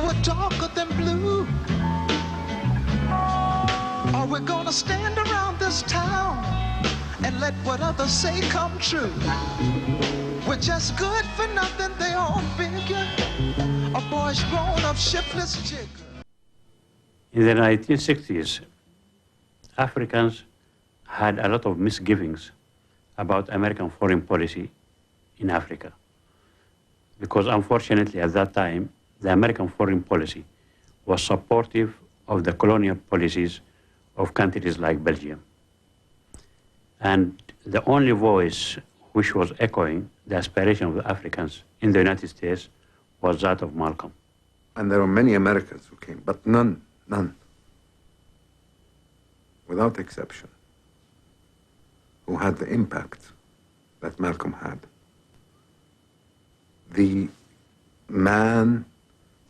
were darker than blue. Are we gonna stand around this town and let what others say come true? We're just good for nothing, they all figure. A boy's grown up shiftless jigger. In the 1960s, Africans had a lot of misgivings about American foreign policy in Africa. Because unfortunately at that time, the American foreign policy was supportive of the colonial policies of countries like Belgium. And the only voice which was echoing the aspiration of the Africans in the United States was that of Malcolm. And there were many Americans who came, but none, without exception, who had the impact that Malcolm had. The man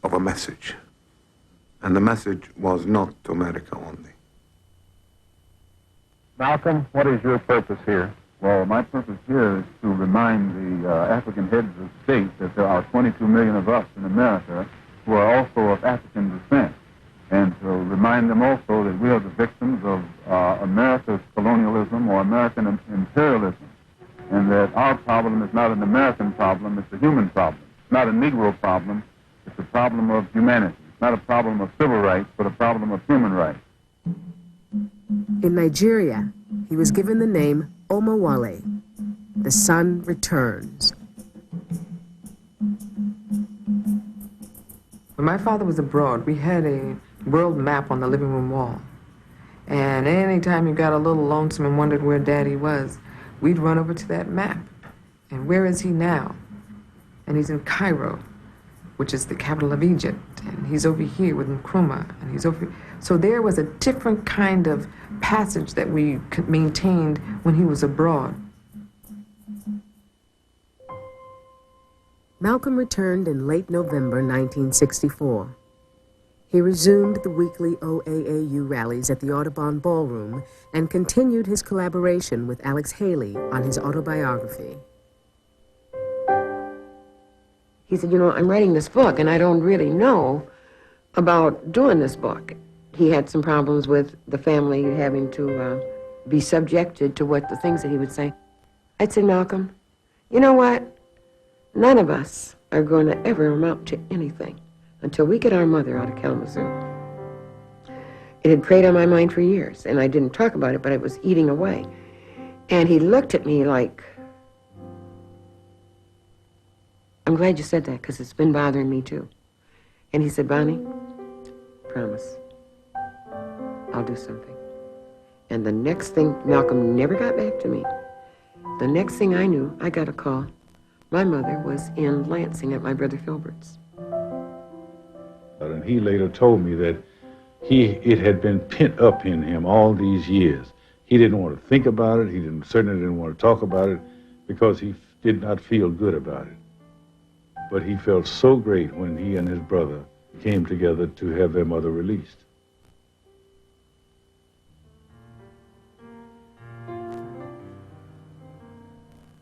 of a message, and the message was not to America only. Malcolm, what is your purpose here? Well, my purpose here is to remind the African heads of state that there are 22 million of us in America who are also of African descent, and to remind them also that we are the victims of America's colonialism or American imperialism, and that our problem is not an American problem, it's a human problem. It's not a Negro problem, it's a problem of humanity. It's not a problem of civil rights, but a problem of human rights. In Nigeria, he was given the name Omowale. The sun returns. When my father was abroad, we had a world map on the living room wall. And anytime you got a little lonesome and wondered where Daddy was, we'd run over to that map. And where is he now? And he's in Cairo, which is the capital of Egypt. And he's over here with Nkrumah, and he's over. So there was a different kind of passage that we maintained when he was abroad. Malcolm returned in late November 1964. He resumed the weekly OAAU rallies at the Audubon Ballroom and continued his collaboration with Alex Haley on his autobiography. He said, you know, I'm writing this book and I don't really know about doing this book. He had some problems with the family having to be subjected to what the things that he would say. I'd say, Malcolm, you know what? None of us are going to ever amount to anything until we get our mother out of Kalamazoo. It had preyed on my mind for years, and I didn't talk about it, but it was eating away. And he looked at me like, I'm glad you said that, because it's been bothering me too. And he said, Bonnie, promise, I'll do something. And the next thing, Malcolm never got back to me. The next thing I knew, I got a call. My mother was in Lansing at my brother Filbert's. And he later told me that it had been pent up in him all these years. He didn't want to think about it. He certainly didn't want to talk about it because he did not feel good about it. But he felt so great when he and his brother came together to have their mother released.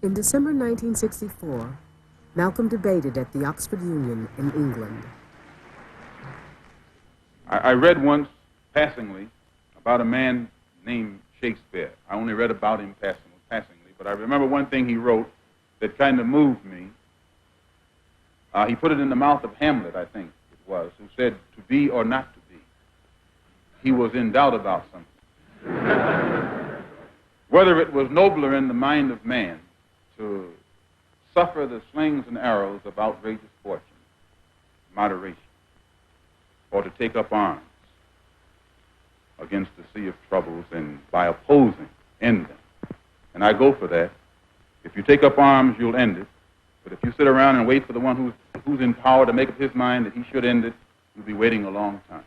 In December 1964, Malcolm debated at the Oxford Union in England. I read once, passingly, about a man named Shakespeare. I only read about him passingly, but I remember one thing he wrote that kind of moved me. He put it in the mouth of Hamlet, I think it was, who said, to be or not to be. He was in doubt about something. Whether it was nobler in the mind of man to suffer the slings and arrows of outrageous fortune, moderation, or to take up arms against the sea of troubles and by opposing, end them. And I go for that. If you take up arms, you'll end it. But if you sit around and wait for the one who's in power to make up his mind that he should end it, you'll be waiting a long time.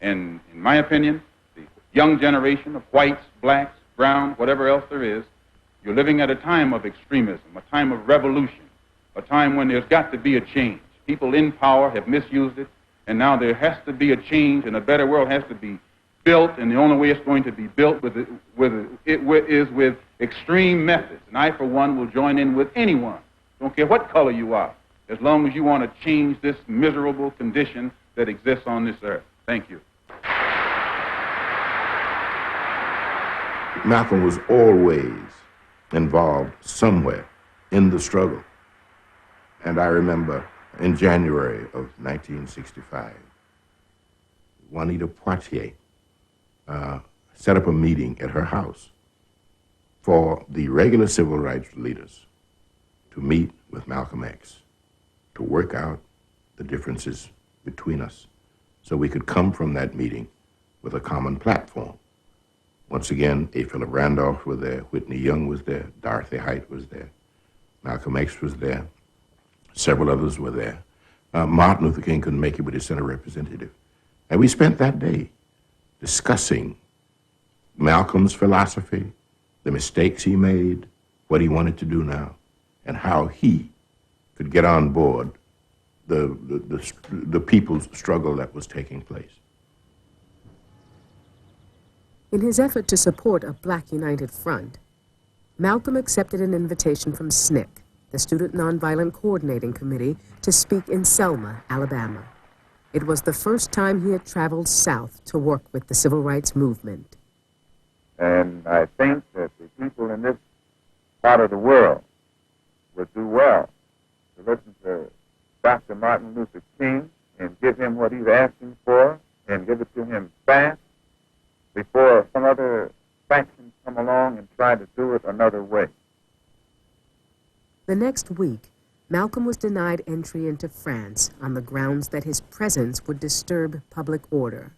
And in my opinion, the young generation of whites, blacks, browns, whatever else there is, you're living at a time of extremism, a time of revolution, a time when there's got to be a change. People in power have misused it, and now there has to be a change, and a better world has to be built, and the only way it's going to be built is with extreme methods. And I, for one, will join in with anyone, don't care what color you are, as long as you want to change this miserable condition that exists on this earth. Thank you. Malcolm was always involved somewhere in the struggle. And I remember in January of 1965, Juanita Poitier set up a meeting at her house for the regular civil rights leaders to meet with Malcolm X, to work out the differences between us so we could come from that meeting with a common platform. Once again, A. Philip Randolph was there, Whitney Young was there, Dorothy Height was there, Malcolm X was there, several others were there. Martin Luther King couldn't make it, but he sent a representative. And we spent that day discussing Malcolm's philosophy, the mistakes he made, what he wanted to do now, and how he could get on board the people's struggle that was taking place. In his effort to support a Black United Front, Malcolm accepted an invitation from SNCC, the Student Nonviolent Coordinating Committee, to speak in Selma, Alabama. It was the first time he had traveled south to work with the civil rights movement. And I think that the people in this part of the world would do well to listen to Dr. Martin Luther King and give him what he's asking for and give it to him fast before some other factions come along and try to do it another way. The next week, Malcolm was denied entry into France on the grounds that his presence would disturb public order.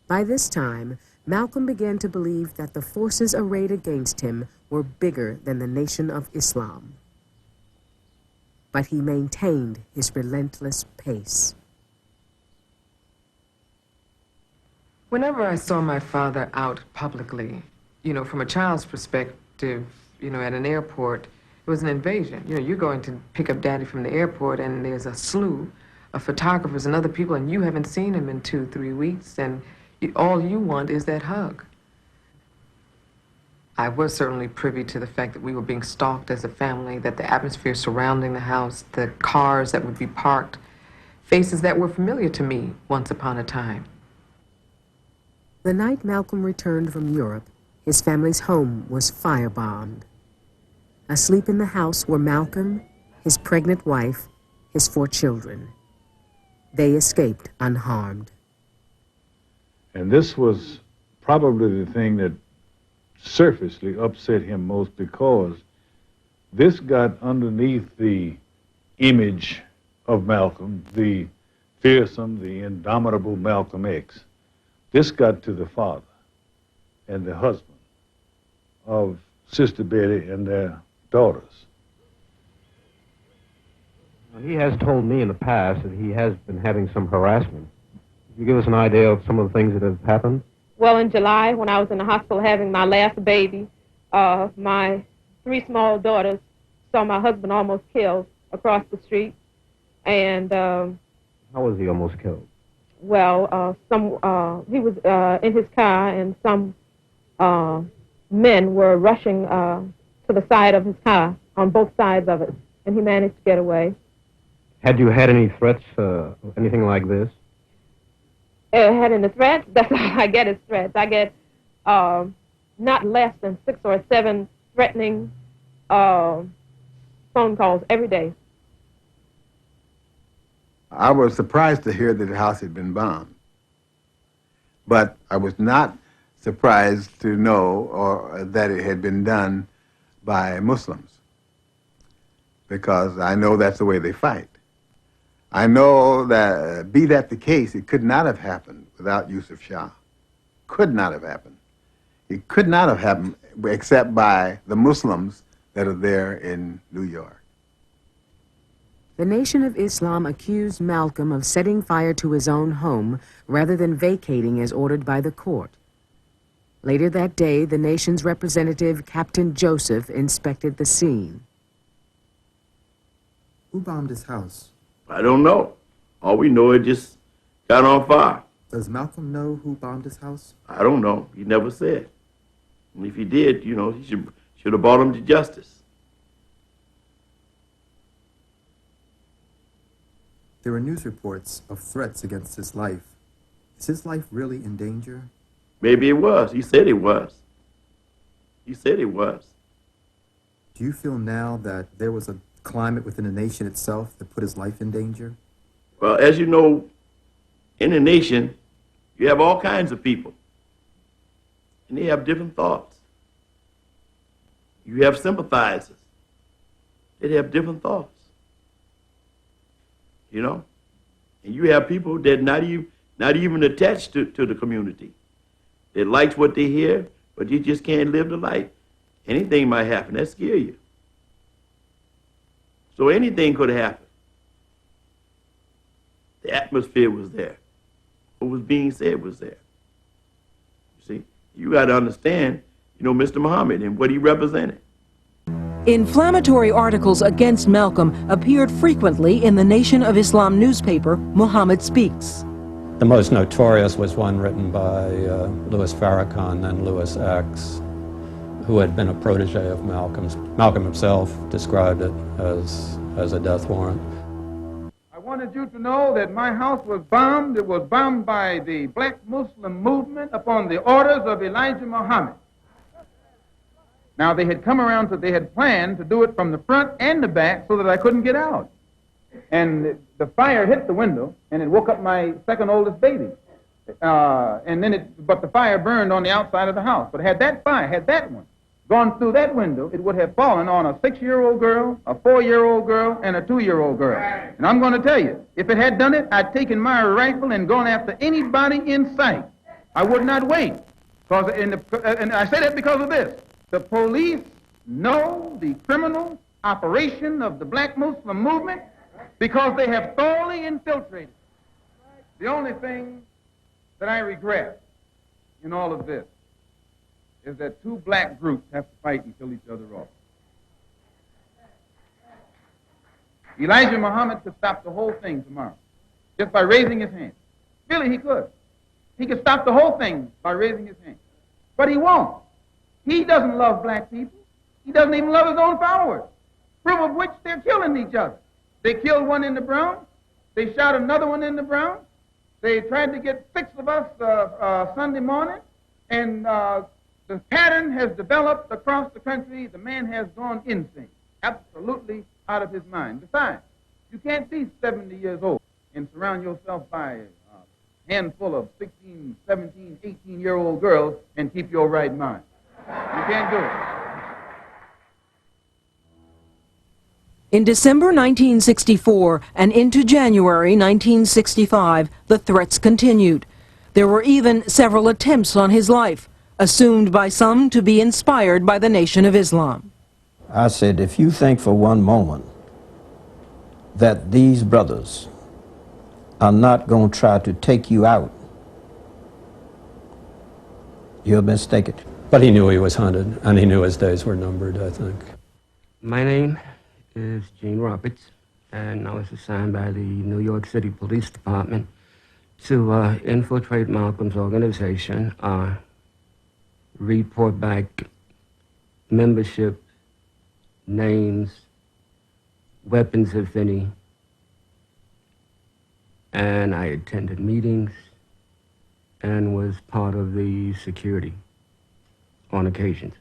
By this time, Malcolm began to believe that the forces arrayed against him were bigger than the Nation of Islam. But he maintained his relentless pace. Whenever I saw my father out publicly, from a child's perspective, at an airport, it was an invasion. You're going to pick up Daddy from the airport, and there's a slew of photographers and other people, and you haven't seen him in 2-3 weeks, and all you want is that hug. I was certainly privy to the fact that we were being stalked as a family, that the atmosphere surrounding the house, the cars that would be parked, faces that were familiar to me once upon a time. The night Malcolm returned from Europe, his family's home was firebombed. Asleep in the house were Malcolm, his pregnant wife, his 4 children. They escaped unharmed. And this was probably the thing that surfacely upset him most, because this got underneath the image of Malcolm, the fearsome, the indomitable Malcolm X. This got to the father and the husband of Sister Betty and their daughters. He has told me in the past that he has been having some harassment. Can you give us an idea of some of the things that have happened? Well, in July, when I was in the hospital having my last baby, my 3 small daughters saw my husband almost killed across the street. And how was he almost killed? Well, he was in his car, and some men were rushing to the side of his car on both sides of it, and he managed to get away. Had you had any threats, anything like this? Had any threats? That's all I get is threats. I get not less than 6 or 7 threatening phone calls every day. I was surprised to hear that the house had been bombed. But I was not surprised to know that it had been done by Muslims, because I know that's the way they fight. I know that, be that the case, it could not have happened without Yusuf Shah. Could not have happened. It could not have happened except by the Muslims that are there in New York. The Nation of Islam accused Malcolm of setting fire to his own home rather than vacating as ordered by the court. Later that day, the nation's representative, Captain Joseph, inspected the scene. Who bombed his house? I don't know. All we know, it just got on fire. Does Malcolm know who bombed his house? I don't know. He never said. And if he did, he should have brought him to justice. There are news reports of threats against his life. Is his life really in danger? Maybe it was. He said it was. He said it was. Do you feel now that there was a climate within the nation itself that put his life in danger? Well, as you know, in a nation, you have all kinds of people, and they have different thoughts. You have sympathizers. They have different thoughts. You know? And you have people that not even attached to the community. They like what they hear, but you just can't live the life. Anything might happen. That scare you. So anything could happen. The atmosphere was there. What was being said was there. You see? You got to understand, Mr. Muhammad and what he represented. Inflammatory articles against Malcolm appeared frequently in the Nation of Islam newspaper, Muhammad Speaks. The most notorious was one written by Louis Farrakhan and Louis X, who had been a protege of Malcolm's. Malcolm himself described it as a death warrant. I wanted you to know that my house was bombed. It was bombed by the black Muslim movement upon the orders of Elijah Muhammad. Now, they had come around, they had planned to do it from the front and the back so that I couldn't get out. And the fire hit the window, and it woke up my second oldest baby. But the fire burned on the outside of the house. But had that one gone through that window, it would have fallen on a 6-year-old girl, a 4-year-old girl, and a 2-year-old girl. And I'm going to tell you, if it had done it, I'd taken my rifle and gone after anybody in sight. I would not wait. And I say that because of this. The police know the criminal operation of the black Muslim movement because they have thoroughly infiltrated. The only thing that I regret in all of this is that two black groups have to fight and kill each other off. Elijah Muhammad could stop the whole thing tomorrow just by raising his hand. Really, he could. He could stop the whole thing by raising his hand. But he won't. He doesn't love black people. He doesn't even love his own followers, proof of which they're killing each other. They killed one in the Bronx. They shot another one in the Bronx. They tried to get 6 of us Sunday morning, and the pattern has developed across the country. The man has gone insane, absolutely out of his mind. Besides, you can't be 70 years old and surround yourself by a handful of 16, 17, 18-year-old girls and keep your right mind. You can't do it. In December 1964 and into January 1965, the threats continued. There were even several attempts on his life, assumed by some to be inspired by the Nation of Islam. I said, if you think for one moment that these brothers are not going to try to take you out, you're mistaken. But he knew he was hunted, and he knew his days were numbered, I think. My name is Gene Roberts, and I was assigned by the New York City Police Department to infiltrate Malcolm's organization, report back membership, names, weapons, if any, and I attended meetings and was part of the security on occasions.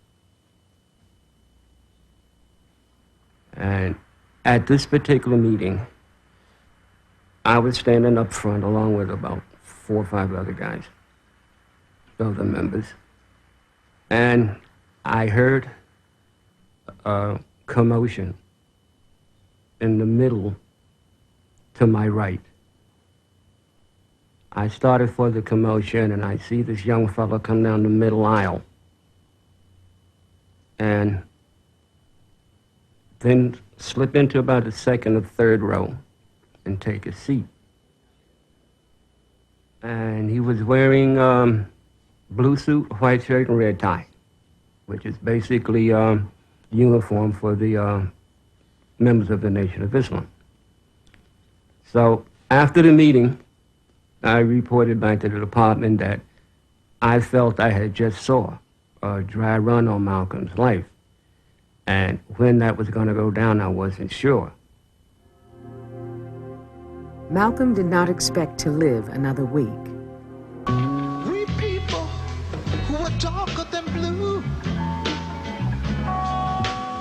And at this particular meeting, I was standing up front along with about 4 or 5 other guys, other members, and I heard a commotion in the middle to my right. I started for the commotion, and I see this young fellow come down the middle aisle, and then slip into about the 2nd or 3rd row and take a seat. And he was wearing blue suit, white shirt, and red tie, which is basically uniform for the members of the Nation of Islam. So after the meeting, I reported back to the department that I felt I had just saw a dry run on Malcolm's life. And when that was going to go down, I wasn't sure. Malcolm did not expect to live another week. We people who are darker than blue,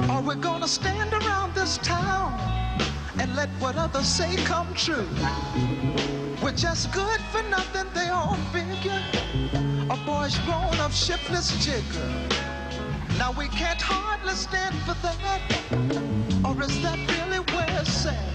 are we gonna stand around this town and let what others say come true? We're just good for nothing, they all figure. A boy's grown up shiftless jigger. Now we can't hardly stand for that. Or is that really where it's at?